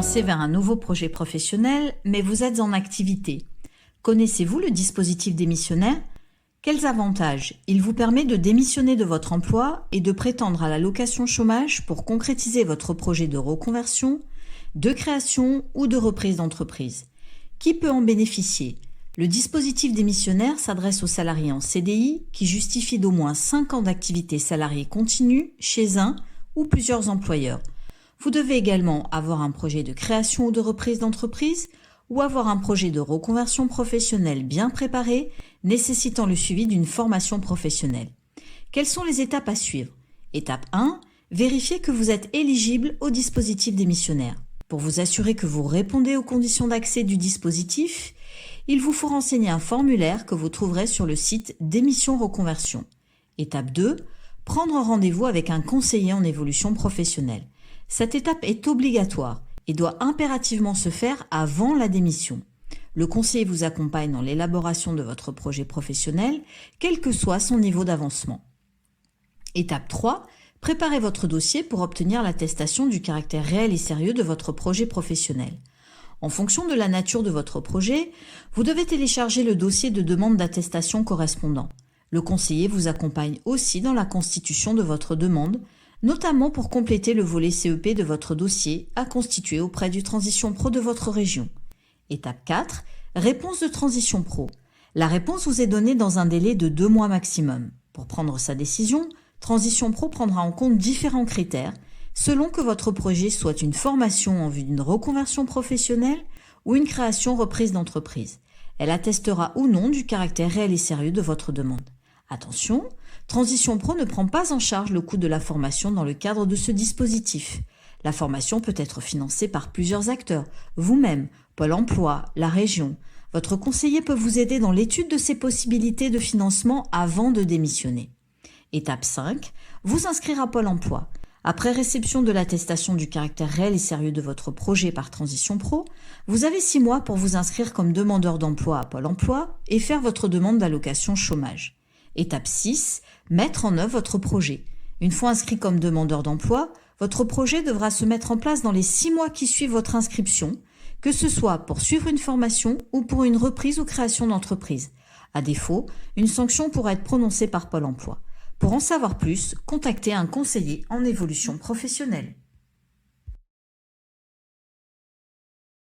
lancez vers un nouveau projet professionnel, mais vous êtes en activité. Connaissez-vous le dispositif démissionnaire ? Quels avantages ? Il vous permet de démissionner de votre emploi et de prétendre à l'allocation chômage pour concrétiser votre projet de reconversion, de création ou de reprise d'entreprise. Qui peut en bénéficier ? Le dispositif démissionnaire s'adresse aux salariés en CDI qui justifient d'au moins 5 ans d'activité salariée continue chez un ou plusieurs employeurs. Vous devez également avoir un projet de création ou de reprise d'entreprise ou avoir un projet de reconversion professionnelle bien préparé, nécessitant le suivi d'une formation professionnelle. Quelles sont les étapes à suivre ? Étape 1, vérifiez que vous êtes éligible au dispositif démissionnaire. Pour vous assurer que vous répondez aux conditions d'accès du dispositif, il vous faut renseigner un formulaire que vous trouverez sur le site Démission Reconversion. Étape 2, prendre rendez-vous avec un conseiller en évolution professionnelle. Cette étape est obligatoire et doit impérativement se faire avant la démission. Le conseiller vous accompagne dans l'élaboration de votre projet professionnel, quel que soit son niveau d'avancement. Étape 3, préparez votre dossier pour obtenir l'attestation du caractère réel et sérieux de votre projet professionnel. En fonction de la nature de votre projet, vous devez télécharger le dossier de demande d'attestation correspondant. Le conseiller vous accompagne aussi dans la constitution de votre demande, notamment pour compléter le volet CEP de votre dossier à constituer auprès du Transition Pro de votre région. Étape 4, réponse de Transition Pro. La réponse vous est donnée dans un délai de 2 mois maximum. Pour prendre sa décision, Transition Pro prendra en compte différents critères selon que votre projet soit une formation en vue d'une reconversion professionnelle ou une création-reprise d'entreprise. Elle attestera ou non du caractère réel et sérieux de votre demande. Attention, Transition Pro ne prend pas en charge le coût de la formation dans le cadre de ce dispositif. La formation peut être financée par plusieurs acteurs, vous-même, Pôle emploi, la région. Votre conseiller peut vous aider dans l'étude de ces possibilités de financement avant de démissionner. Étape 5, vous inscrire à Pôle emploi. Après réception de l'attestation du caractère réel et sérieux de votre projet par Transition Pro, vous avez 6 mois pour vous inscrire comme demandeur d'emploi à Pôle emploi et faire votre demande d'allocation chômage. Étape 6, mettre en œuvre votre projet. Une fois inscrit comme demandeur d'emploi, votre projet devra se mettre en place dans les 6 mois qui suivent votre inscription, que ce soit pour suivre une formation ou pour une reprise ou création d'entreprise. À défaut, une sanction pourra être prononcée par Pôle emploi. Pour en savoir plus, contactez un conseiller en évolution professionnelle.